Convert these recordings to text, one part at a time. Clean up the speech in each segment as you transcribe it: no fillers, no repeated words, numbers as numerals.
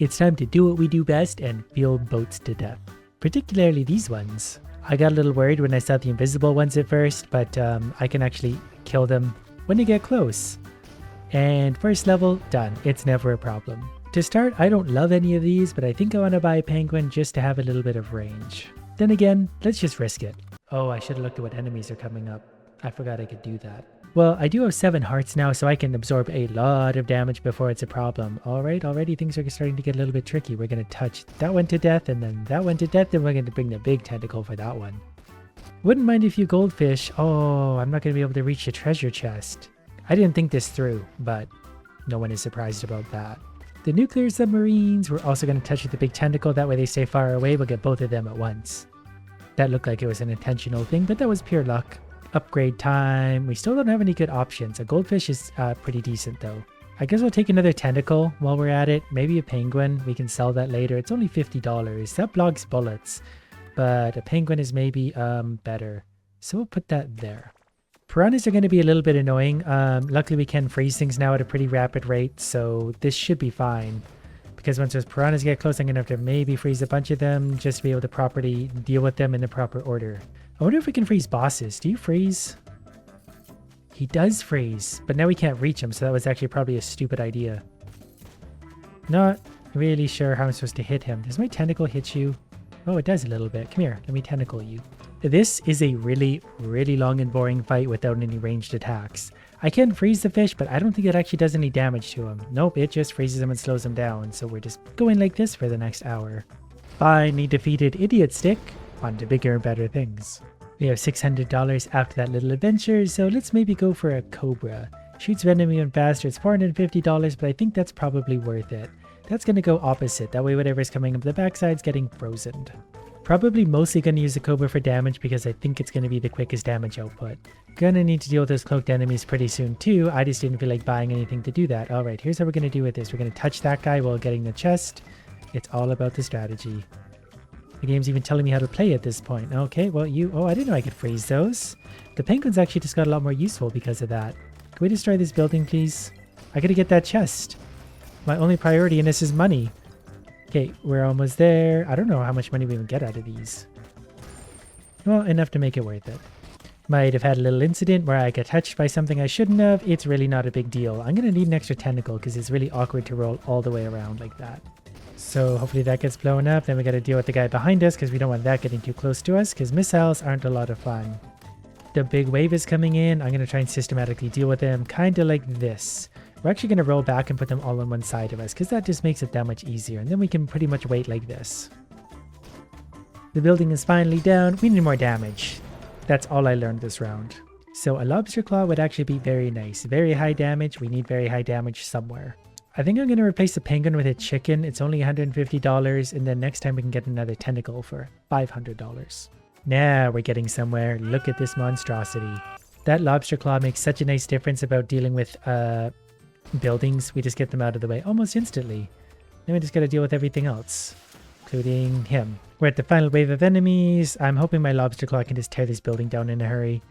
It's time to do what we do best and build boats to death. Particularly these ones. I got a little worried when I saw the invisible ones at first, but I can actually kill them when they get close. And first level, done. It's never a problem. To start, I don't love any of these, but I think I want to buy a penguin just to have a little bit of range. Then again, let's just risk it. Oh, I should have looked at what enemies are coming up. I forgot I could do that. Well, I do have 7 hearts now, so I can absorb a lot of damage before it's a problem. Alright, already things are starting to get a little bit tricky. We're going to touch that one to death, and then that one to death, and we're going to bring the big tentacle for that one. Wouldn't mind a few goldfish. Oh, I'm not going to be able to reach the treasure chest. I didn't think this through, but no one is surprised about that. The nuclear submarines, we're also going to touch with the big tentacle. That way they stay far away. We'll get both of them at once. That looked like it was an intentional thing, but that was pure luck. Upgrade time. We still don't have any good options. A goldfish is pretty decent though. I guess we'll take another tentacle while we're at it. Maybe a penguin. We can sell that later. It's only $50. That blocks bullets. But a penguin is maybe better. So we'll put that there. Piranhas are going to be a little bit annoying. Luckily we can freeze things now at a pretty rapid rate. So this should be fine. Because once those piranhas get close, I'm going to have to maybe freeze a bunch of them just to be able to properly deal with them in the proper order. I wonder if we can freeze bosses. Do you freeze? He does freeze, but now we can't reach him, so that was actually probably a stupid idea. Not really sure how I'm supposed to hit him. Does my tentacle hit you? Oh, it does a little bit. Come here, let me tentacle you. This is a really, really long and boring fight without any ranged attacks. I can freeze the fish, but I don't think it actually does any damage to him. Nope, it just freezes him and slows him down, so we're just going like this for the next hour. Finally defeated Idiot Stick. On to bigger and better things. We have $600 after that little adventure, so let's maybe go for a cobra. Shoots venom even faster. It's $450, but I think that's probably worth it. That's going to go opposite. That way whatever's coming up the backside's getting frozen. Probably mostly going to use the cobra for damage because I think it's going to be the quickest damage output. Gonna need to deal with those cloaked enemies pretty soon too. I just didn't feel like buying anything to do that. Alright, here's how we're going to do with this. We're going to touch that guy while getting the chest. It's all about the strategy. The game's even telling me how to play at this point. Okay, well oh, I didn't know I could freeze those. The penguins actually just got a lot more useful because of that. Can we destroy this building, please? I gotta get that chest. My only priority in this is money. Okay, we're almost there. I don't know how much money we even get out of these. Well, enough to make it worth it. Might have had a little incident where I got touched by something I shouldn't have. It's really not a big deal. I'm gonna need an extra tentacle because it's really awkward to roll all the way around like that. So hopefully that gets blown up. Then we got to deal with the guy behind us because we don't want that getting too close to us because missiles aren't a lot of fun. The big wave is coming in. I'm going to try and systematically deal with them kind of like this. We're actually going to roll back and put them all on one side of us because that just makes it that much easier. And then we can pretty much wait like this. The building is finally down. We need more damage. That's all I learned this round. So a lobster claw would actually be very nice. Very high damage. We need very high damage somewhere. I think I'm going to replace the penguin with a chicken. It's only $150, and then next time we can get another tentacle for $500. Now we're getting somewhere. Look at this monstrosity. That lobster claw makes such a nice difference about dealing with buildings. We just get them out of the way almost instantly. Then we just got to deal with everything else, including him. We're at the final wave of enemies. I'm hoping my lobster claw can just tear this building down in a hurry.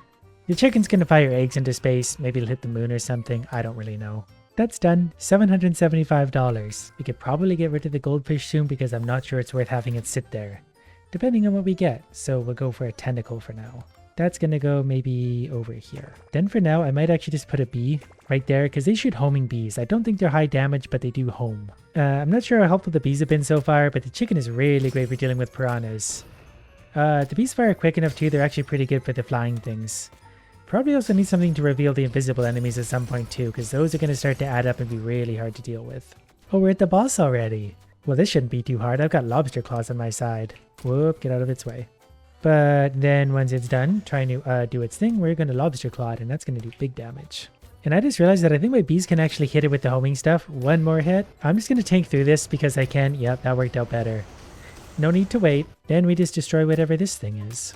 The chicken's going to fire eggs into space. Maybe it'll hit the moon or something. I don't really know. That's done. $775. We could probably get rid of the goldfish soon because I'm not sure it's worth having it sit there. Depending on what we get. So we'll go for a tentacle for now. That's going to go maybe over here. Then for now, I might actually just put a bee right there because they shoot homing bees. I don't think they're high damage, but they do home. I'm not sure how helpful the bees have been so far, but the chicken is really great for dealing with piranhas. The bees fire quick enough too. They're actually pretty good for the flying things. Probably also need something to reveal the invisible enemies at some point too, because those are going to start to add up and be really hard to deal with. Oh, we're at the boss already. Well, this shouldn't be too hard. I've got lobster claws on my side. Whoop, get out of its way. But then once it's done trying to do its thing, we're going to lobster claw it, and that's going to do big damage. And I just realized that I think my bees can actually hit it with the homing stuff. One more hit. I'm just going to tank through this because I can. Yep, that worked out better. No need to wait. Then we just destroy whatever this thing is.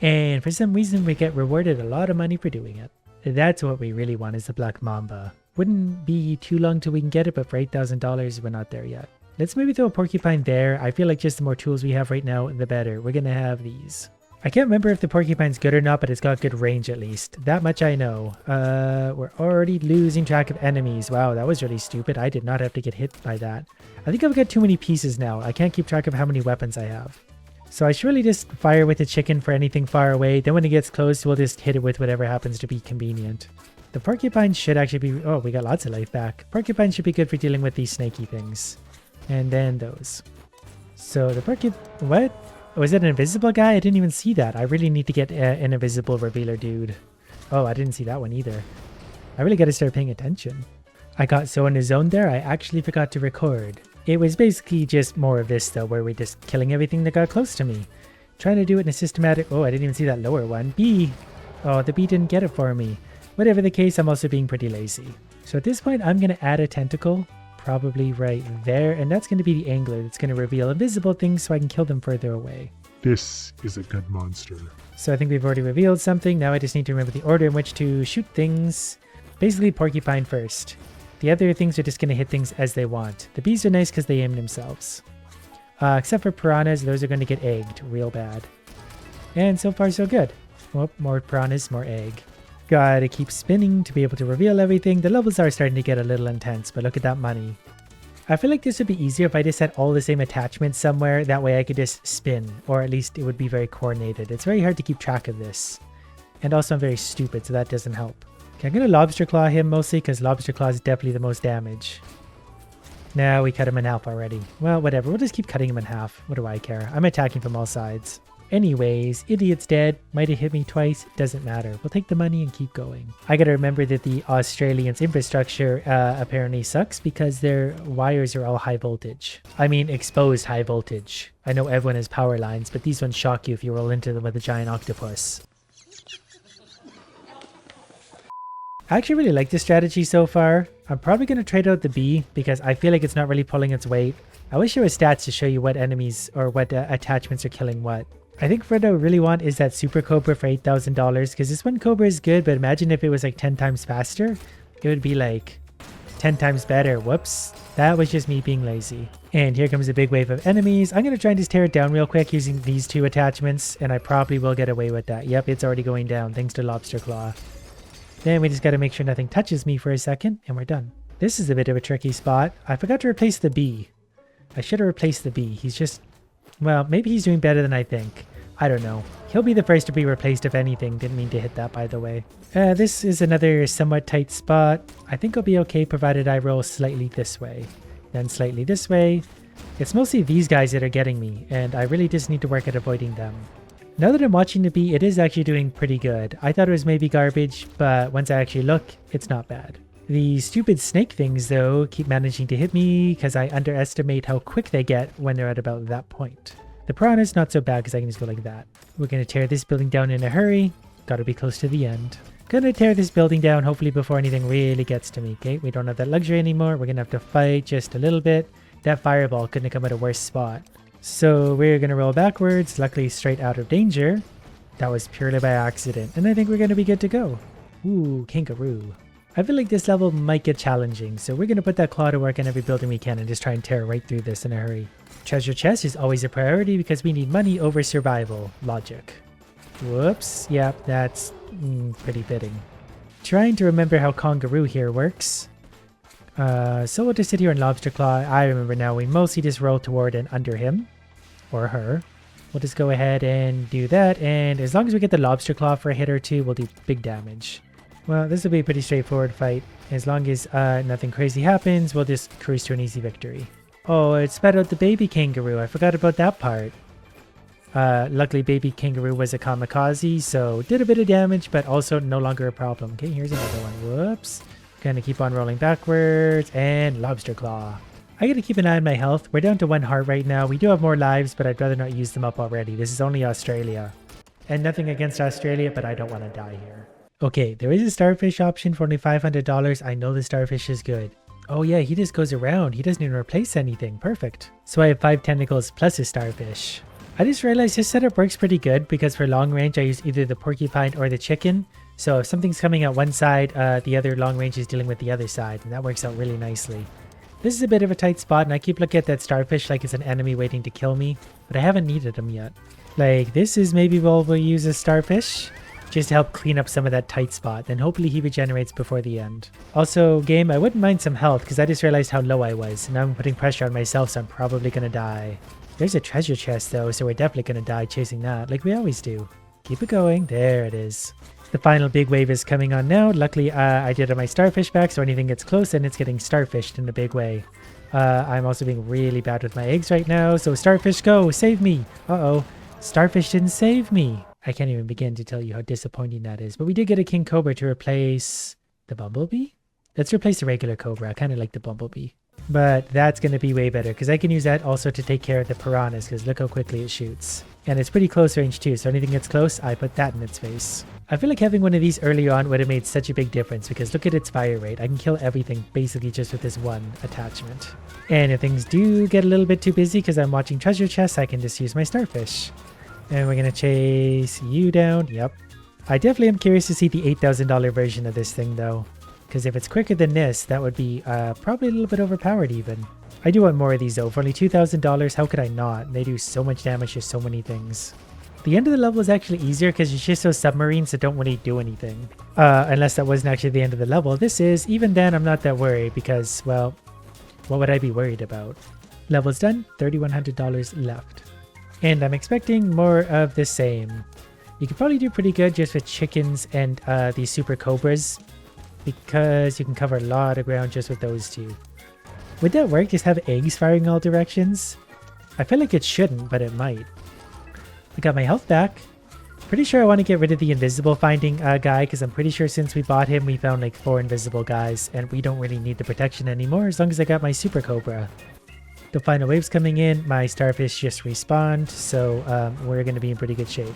And for some reason, we get rewarded a lot of money for doing it. That's what we really want, is the Black Mamba. Wouldn't be too long till we can get it, but for $8,000, we're not there yet. Let's maybe throw a porcupine there. I feel like just the more tools we have right now, the better. We're going to have these. I can't remember if the porcupine's good or not, but it's got good range at least. That much I know. We're already losing track of enemies. Wow, that was really stupid. I did not have to get hit by that. I think I've got too many pieces now. I can't keep track of how many weapons I have. So I should really just fire with the chicken for anything far away. Then when it gets close, we'll just hit it with whatever happens to be convenient. The porcupine should actually be... Oh, we got lots of life back. Porcupine should be good for dealing with these snaky things. And then those. So the porcupine... What? Was it an invisible guy? I didn't even see that. I really need to get an invisible revealer dude. Oh, I didn't see that one either. I really got to start paying attention. I got so in the zone there, I actually forgot to record. It was basically just more of this though, where we're just killing everything that got close to me. Trying to do it in a systematic... Oh, I didn't even see that lower one. B! Oh, the B didn't get it for me. Whatever the case, I'm also being pretty lazy. So at this point, I'm going to add a tentacle. Probably right there, and that's going to be the angler that's going to reveal invisible things so I can kill them further away. This is a good monster. So I think we've already revealed something. Now I just need to remember the order in which to shoot things. Basically porcupine first. The other things are just going to hit things as they want. The bees are nice because they aim themselves. Except for piranhas, those are going to get egged real bad. And so far so good. Well, more piranhas, more egg. Gotta keep spinning to be able to reveal everything. The levels are starting to get a little intense, but look at that money. I feel like this would be easier if I just had all the same attachments somewhere. That way I could just spin, or at least it would be very coordinated. It's very hard to keep track of this. And also I'm very stupid, so that doesn't help. Okay, I'm gonna lobster claw him mostly because lobster claw is definitely the most damage. Now we cut him in half already. Well, whatever. We'll just keep cutting him in half. What do I care? I'm attacking from all sides. Anyways, idiot's dead. Might have hit me twice. Doesn't matter. We'll take the money and keep going. I gotta remember that the Australians' infrastructure apparently sucks because their wires are all high voltage. I mean, exposed high voltage. I know everyone has power lines, but these ones shock you if you roll into them with a giant octopus. I actually really like this strategy so far. I'm probably going to trade out the bee because I feel like it's not really pulling its weight. I wish there were stats to show you what enemies or what attachments are killing what. I think what I really want is that super cobra for $8,000 because this one cobra is good, but imagine if it was like 10 times faster. It would be like 10 times better. Whoops. That was just me being lazy. And here comes a big wave of enemies. I'm going to try and just tear it down real quick using these two attachments, and I probably will get away with that. Yep, it's already going down thanks to Lobster Claw. Then we just got to make sure nothing touches me for a second, and we're done. This is a bit of a tricky spot. I forgot to replace the bee. I should have replaced the bee. He's just... Well, maybe he's doing better than I think. I don't know. He'll be the first to be replaced if anything. Didn't mean to hit that, by the way. This is another somewhat tight spot. I think I'll be okay provided I roll slightly this way. Then slightly this way. It's mostly these guys that are getting me, and I really just need to work at avoiding them. Now that I'm watching the bee, it is actually doing pretty good. I thought it was maybe garbage, but once I actually look, it's not bad. The stupid snake things, though, keep managing to hit me because I underestimate how quick they get when they're at about that point. The piranha's not so bad because I can just go like that. We're going to tear this building down in a hurry. Gotta be close to the end. Gonna tear this building down hopefully before anything really gets to me, okay? We don't have that luxury anymore. We're gonna have to fight just a little bit. That fireball couldn't have come at a worse spot. So we're gonna roll backwards, luckily straight out of danger. That was purely by accident, and I think we're gonna be good to go. Ooh, Kangaroo. I feel like this level might get challenging, so we're gonna put that claw to work on every building we can and just try and tear right through this in a hurry. Treasure chest is always a priority because we need money over survival. Logic. Whoops. Yep, that's pretty fitting. Trying to remember how Kangaroo here works. So we'll just sit here in Lobster Claw. I remember now. We mostly just roll toward and under him. Or her. We'll just go ahead and do that. And as long as we get the Lobster Claw for a hit or two, we'll do big damage. Well, this will be a pretty straightforward fight. As long as nothing crazy happens, we'll just cruise to an easy victory. Oh, it spat out the baby kangaroo. I forgot about that part. Luckily, baby kangaroo was a kamikaze, so did a bit of damage, but also no longer a problem. Okay, here's another one. Whoops. Gonna keep on rolling backwards, and Lobster Claw. I gotta keep an eye on my health. We're down to 1 heart right now. We do have more lives, but I'd rather not use them up already. This is only Australia. And nothing against Australia, but I don't want to die here. Okay, there is a starfish option for only $500. I know the starfish is good. Oh yeah, he just goes around. He doesn't even replace anything. Perfect. So I have 5 tentacles plus a starfish. I just realized this setup works pretty good because for long range I use either the porcupine or the chicken. So if something's coming at one side, the other long range is dealing with the other side, and that works out really nicely. This is a bit of a tight spot, and I keep looking at that starfish like it's an enemy waiting to kill me, but I haven't needed him yet. Like, this is maybe we'll use a starfish just to help clean up some of that tight spot, then hopefully he regenerates before the end. Also, game, I wouldn't mind some health, because I just realized how low I was, and now I'm putting pressure on myself, so I'm probably gonna die. There's a treasure chest, though, so we're definitely gonna die chasing that, like we always do. Keep it going. There it is. The final big wave is coming on now. Luckily, I did my starfish back, so anything gets close and it's getting starfished in a big way. I'm also being really bad with my eggs right now, so starfish go! Save me! Uh-oh. Starfish didn't save me! I can't even begin to tell you how disappointing that is. But we did get a king cobra to replace the bumblebee? Let's replace the regular cobra. I kind of like the bumblebee. But that's going to be way better, because I can use that also to take care of the piranhas, because look how quickly it shoots. And it's pretty close range too, so anything gets close, I put that in its face. I feel like having one of these early on would have made such a big difference, because look at its fire rate. I can kill everything basically just with this one attachment. And if things do get a little bit too busy because I'm watching treasure chests, I can just use my starfish. And we're going to chase you down. Yep. I definitely am curious to see the $8,000 version of this thing though. Because if it's quicker than this, that would be probably a little bit overpowered even. I do want more of these though. For only $2,000, how could I not? They do so much damage to so many things. The end of the level is actually easier because it's just those submarines that don't really do anything. Unless that wasn't actually the end of the level. This is. Even then, I'm not that worried because, well, what would I be worried about? Level's done. $3,100 left. And I'm expecting more of the same. You could probably do pretty good just with chickens and these super cobras, because you can cover a lot of ground just with those two. Would that work? Just have eggs firing all directions? I feel like it shouldn't, but it might. I got my health back. Pretty sure I want to get rid of the invisible finding guy, because I'm pretty sure since we bought him we found like 4 invisible guys, and we don't really need the protection anymore as long as I got my super cobra. The final wave's coming in. My starfish just respawned, so we're going to be in pretty good shape.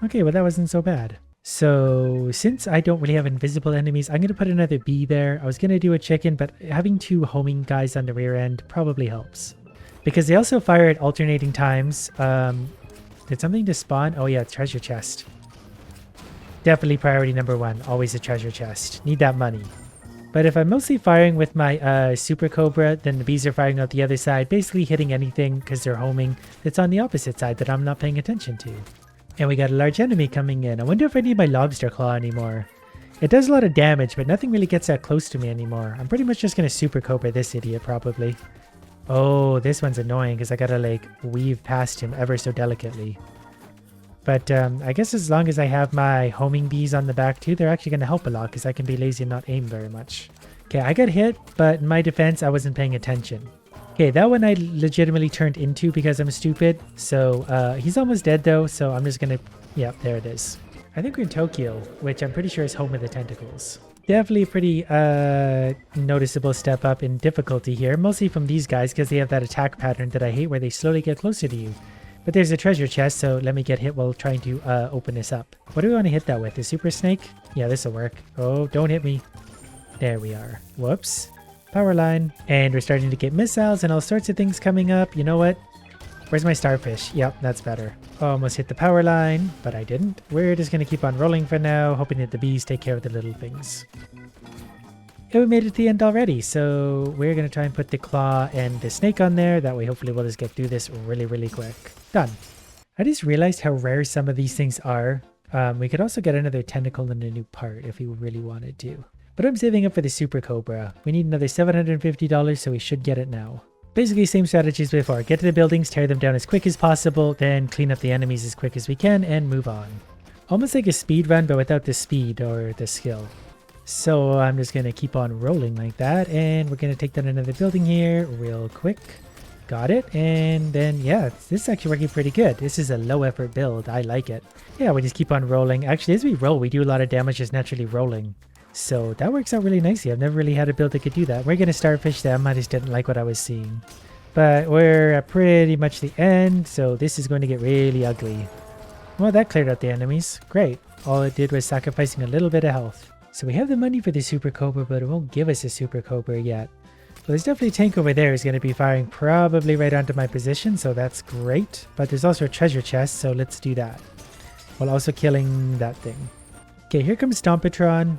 Okay, well that wasn't so bad. So since I don't really have invisible enemies, I'm going to put another bee there. I was going to do a chicken, but having 2 homing guys on the rear end probably helps. Because they also fire at alternating times. Did something just spawn? Oh yeah, treasure chest. Definitely priority number 1. Always a treasure chest. Need that money. But if I'm mostly firing with my super cobra, then the bees are firing out the other side, basically hitting anything because they're homing that's on the opposite side that I'm not paying attention to. And we got a large enemy coming in. I wonder if I need my lobster claw anymore. It does a lot of damage, but nothing really gets that close to me anymore. I'm pretty much just going to super cobra this idiot, probably. Oh, this one's annoying because I gotta, like, weave past him ever so delicately. But I guess as long as I have my homing bees on the back too, they're actually going to help a lot because I can be lazy and not aim very much. Okay, I got hit, but in my defense, I wasn't paying attention. Okay, that one I legitimately turned into because I'm stupid. So he's almost dead though, so I'm just gonna... Yeah, there it is. I think we're in Tokyo, which I'm pretty sure is home of the tentacles. Definitely a pretty noticeable step up in difficulty here, mostly from these guys because they have that attack pattern that I hate where they slowly get closer to you. But there's a treasure chest, so let me get hit while trying to open this up. What do we want to hit that with? The super snake? Yeah, this will work. Oh, don't hit me. There we are. Whoops. Power line. And we're starting to get missiles and all sorts of things coming up. You know what? Where's my starfish? Yep, that's better. Almost hit the power line, but I didn't. We're just going to keep on rolling for now, hoping that the bees take care of the little things. And we made it to the end already, so we're going to try and put the claw and the snake on there. That way, hopefully, we'll just get through this really, really quick. Done. I just realized how rare some of these things are. We could also get another tentacle and a new part if we really wanted to. But I'm saving up for the Super Cobra. We need another $750, so we should get it now. Basically, same strategy as before. Get to the buildings, tear them down as quick as possible, then clean up the enemies as quick as we can, and move on. Almost like a speed run, but without the speed or the skill. So I'm just going to keep on rolling like that, and we're going to take down another building here real quick. Got it, and then yeah, this is actually working pretty good. This is a low effort build. I like it. Yeah, we just keep on rolling. Actually, as we roll, we do a lot of damage just naturally rolling. So that works out really nicely. I've never really had a build that could do that. We're going to starfish them. I just didn't like what I was seeing. But we're at pretty much the end, so this is going to get really ugly. Well, that cleared out the enemies. Great. All it did was sacrificing a little bit of health. So we have the money for the Super Cobra, but it won't give us a Super Cobra yet. Well, there's definitely a tank over there who's going to be firing probably right onto my position, so that's great. But there's also a treasure chest, so let's do that. While also killing that thing. Okay, here comes Stompatron.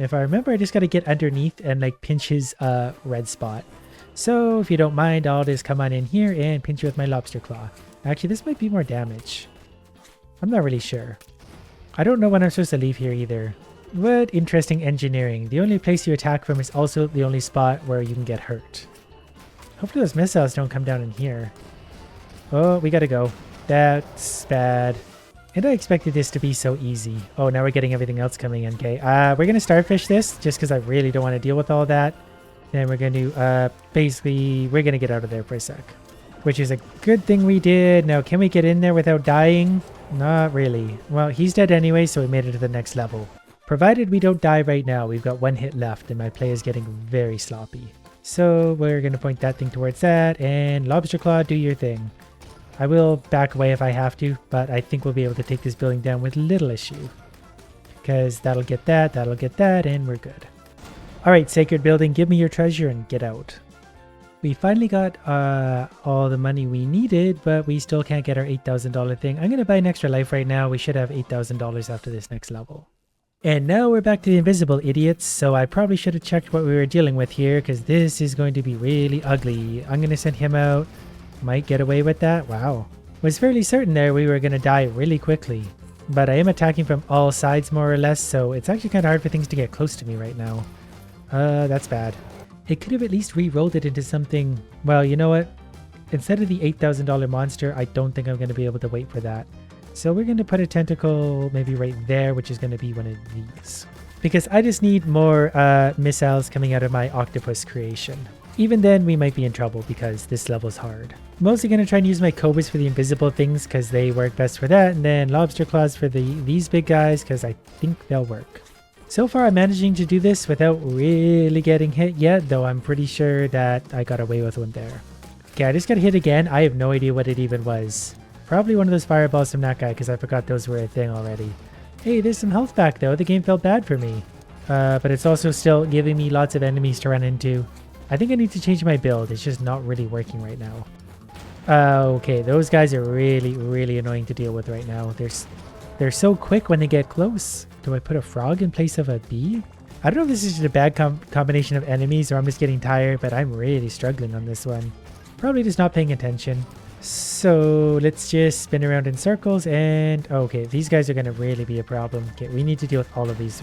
If I remember, I just got to get underneath and like pinch his red spot. So if you don't mind, I'll just come on in here and pinch you with my lobster claw. Actually, this might be more damage. I'm not really sure. I don't know when I'm supposed to leave here either. What interesting engineering. The only place you attack from is also the only spot where you can get hurt. Hopefully those missiles don't come down in here. Oh, we gotta go. That's bad. And I expected this to be so easy. Oh, now we're getting everything else coming in. Okay, we're gonna starfish this just because I really don't want to deal with all that. Then we're going to, basically, we're going to get out of there for a sec. Which is a good thing we did. Now, can we get in there without dying? Not really. Well, he's dead anyway, so we made it to the next level. Provided we don't die right now, we've got one hit left, and my play is getting very sloppy. So, we're going to point that thing towards that, and Lobster Claw, do your thing. I will back away if I have to, but I think we'll be able to take this building down with little issue. Because that'll get that, and we're good. Alright, Sacred Building, give me your treasure and get out. We finally got all the money we needed, but we still can't get our $8,000 thing. I'm going to buy an extra life right now. We should have $8,000 after this next level. And now we're back to the invisible idiots, so I probably should have checked what we were dealing with here, because this is going to be really ugly. I'm going to send him out. Might get away with that. Wow. Was fairly certain there we were going to die really quickly. But I am attacking from all sides more or less, so it's actually kind of hard for things to get close to me right now. That's bad. It could have at least re-rolled it into something. Well, you know what? Instead of the $8,000 monster, I don't think I'm going to be able to wait for that. So we're going to put a tentacle maybe right there, which is going to be one of these. Because I just need more missiles coming out of my octopus creation. Even then, we might be in trouble because this level's hard. I'm mostly going to try and use my cobras for the invisible things because they work best for that. And then lobster claws for these big guys because I think they'll work. So far, I'm managing to do this without really getting hit yet, though I'm pretty sure that I got away with one there. Okay, I just got hit again. I have no idea what it even was. Probably one of those fireballs from that guy, because I forgot those were a thing already. Hey, there's some health back, though. The game felt bad for me. But it's also still giving me lots of enemies to run into. I think I need to change my build. It's just not really working right now. Okay, those guys are really, really annoying to deal with right now. They're so quick when they get close. Do I put a frog in place of a bee? I don't know if this is just a bad combination of enemies or I'm just getting tired, but I'm really struggling on this one. Probably just not paying attention. So let's just spin around in circles and... okay, these guys are going to really be a problem. Okay, we need to deal with all of these.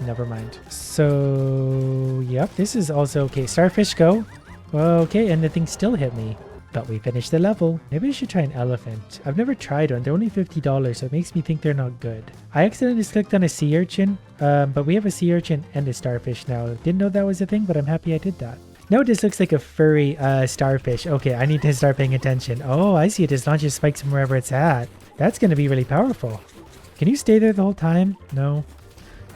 Never mind. So, yep, this is also... okay, starfish, go. Okay, and the thing still hit me. But we finished the level. Maybe I should try an elephant. I've never tried one. They're only $50, so it makes me think they're not good. I accidentally clicked on a sea urchin, but we have a sea urchin and a starfish now. Didn't know that was a thing, but I'm happy I did that. Now this looks like a furry starfish. Okay, I need to start paying attention. Oh, I see. It just launches spikes from wherever it's at. That's going to be really powerful. Can you stay there the whole time? No.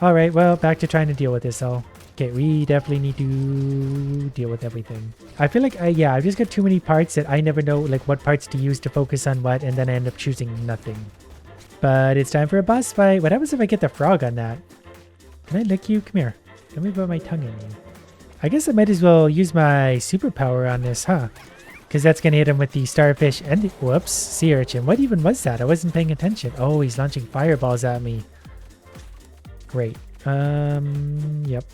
All right, well, back to trying to deal with this all. Okay, we definitely need to deal with everything. I feel like, yeah, I've just got too many parts that I never know like what parts to use to focus on what, and then I end up choosing nothing. But it's time for a boss fight. What happens if I get the frog on that? Can I lick you? Come here. Let me put my tongue in you. I guess I might as well use my superpower on this, huh? Because that's going to hit him with the starfish and the... whoops, sea urchin. What even was that? I wasn't paying attention. Oh, he's launching fireballs at me. Great. Yep.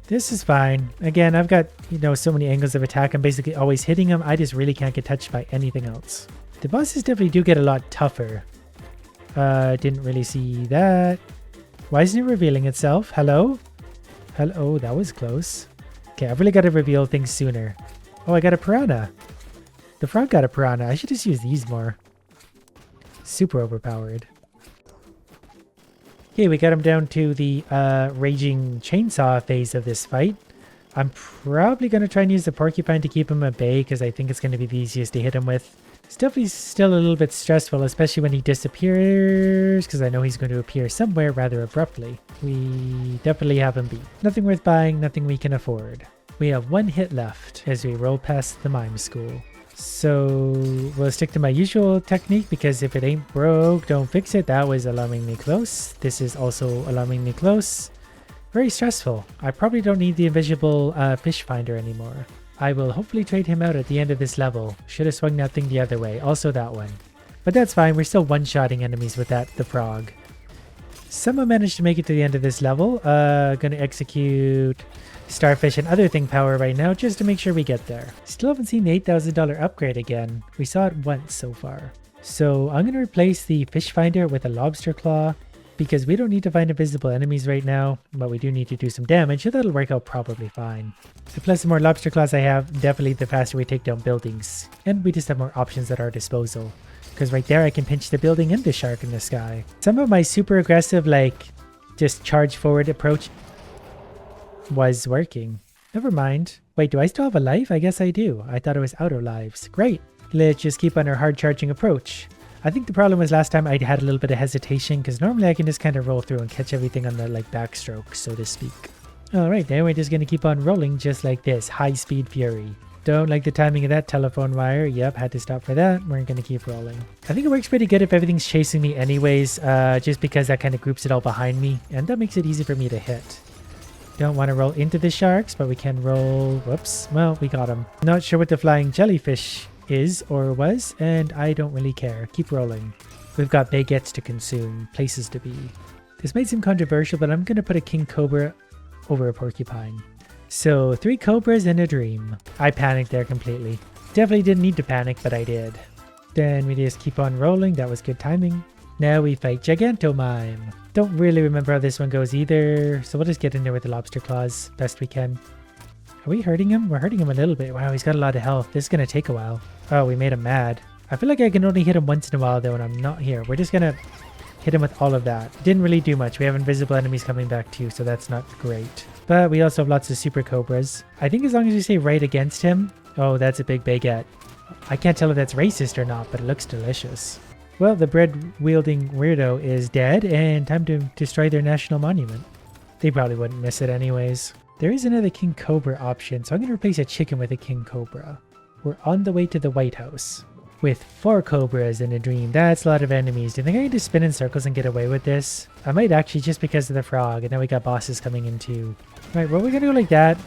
This is fine. Again, I've got, you know, so many angles of attack. I'm basically always hitting him. I just really can't get touched by anything else. The bosses definitely do get a lot tougher. Didn't really see that. Why isn't it revealing itself? Hello? Hello? Oh, that was close. Okay, I've really got to reveal things sooner. Oh, I got a piranha. The frog got a piranha. I should just use these more. Super overpowered. Okay, we got him down to the raging chainsaw phase of this fight. I'm probably going to try and use the porcupine to keep him at bay because I think it's going to be the easiest to hit him with. It's definitely still a little bit stressful, especially when he disappears, because I know he's going to appear somewhere rather abruptly. We definitely have him beat. Nothing worth buying, nothing we can afford. We have one hit left as we roll past the mime school. So we'll stick to my usual technique because if it ain't broke, don't fix it. That was alarmingly close. This is also alarmingly close. Very stressful. I probably don't need the invisible fish finder anymore. I will hopefully trade him out at the end of this level. Should have swung that thing the other way. Also that one. But that's fine, we're still one-shotting enemies with the frog. Someone managed to make it to the end of this level. Gonna execute Starfish and other thing power right now just to make sure we get there. Still haven't seen the $8,000 upgrade again. We saw it once so far. So I'm gonna replace the fish finder with a lobster claw because we don't need to find invisible enemies right now, but we do need to do some damage, so that'll work out probably fine. The plus the more lobster claws I have, definitely the faster we take down buildings. And we just have more options at our disposal. Because right there I can pinch the building and the shark in the sky. Some of my super aggressive, like, just charge forward approach was working. Never mind. Wait, do I still have a life? I guess I do. I thought it was out of lives. Great. Let's just keep on our hard charging approach. I think the problem was last time I had a little bit of hesitation because normally I can just kind of roll through and catch everything on the like backstroke, so to speak. Alright, now we're just going to keep on rolling just like this. High speed fury. Don't like the timing of that telephone wire. Yep, had to stop for that. We're going to keep rolling. I think it works pretty good if everything's chasing me anyways, just because that kind of groups it all behind me and that makes it easy for me to hit. Don't want to roll into the sharks, but we can roll... Whoops. Well, we got him. Not sure what the flying jellyfish is or was, and I don't really care. Keep rolling. We've got baguettes to consume, places to be. This might seem controversial, but I'm going to put a king cobra over a porcupine. So 3 cobras and a dream. I panicked there completely. Definitely didn't need to panic, but I did. Then we just keep on rolling. That was good timing. Now we fight Gigantomime. Don't really remember how this one goes either, so we'll just get in there with the lobster claws best we can. Are we hurting him? We're hurting him a little bit. Wow, he's got a lot of health. This is going to take a while. Oh, we made him mad. I feel like I can only hit him once in a while though when I'm not here. We're just going to hit him with all of that. Didn't really do much. We have invisible enemies coming back too, so that's not great. But we also have lots of super cobras. I think as long as you stay right against him... Oh, that's a big baguette. I can't tell if that's racist or not, but it looks delicious. Well, the bread-wielding weirdo is dead, and time to destroy their national monument. They probably wouldn't miss it anyways. There is another king cobra option, so I'm going to replace a chicken with a king cobra. We're on the way to the White House. With 4 cobras and a dream, that's a lot of enemies. Do you think I can just spin in circles and get away with this? I might actually, just because of the frog, and then we got bosses coming in too. Right, well, we're going to go like that.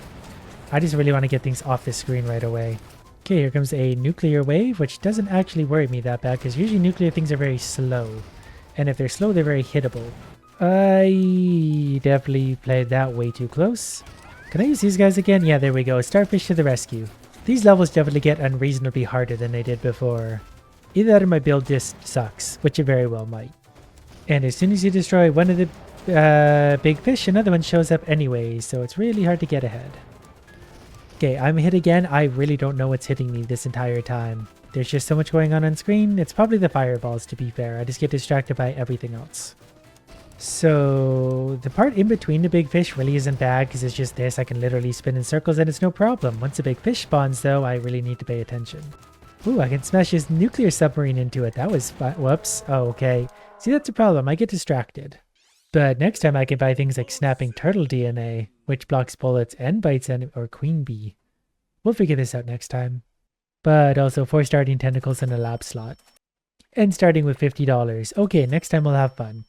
I just really want to get things off the screen right away. Okay, here comes a nuclear wave, which doesn't actually worry me that bad, because usually nuclear things are very slow. And if they're slow, they're very hittable. I definitely played that way too close. Can I use these guys again? Yeah, there we go. Starfish to the rescue. These levels definitely get unreasonably harder than they did before. Either that or my build just sucks, which it very well might. And as soon as you destroy one of the big fish, another one shows up anyway, so it's really hard to get ahead. Okay, I'm hit again. I really don't know what's hitting me this entire time. There's just so much going on screen. It's probably the fireballs, to be fair. I just get distracted by everything else. So the part in between the big fish really isn't bad because it's just this. I can literally spin in circles and it's no problem. Once a big fish spawns though, I really need to pay attention. Ooh, I can smash his nuclear submarine into it. That was fun. Whoops. Oh, okay. See, that's a problem. I get distracted. But next time I can buy things like snapping turtle DNA, which blocks bullets and bites or queen bee. We'll figure this out next time. But also 4 starting tentacles and a lab slot. And starting with $50. Okay, next time we'll have fun.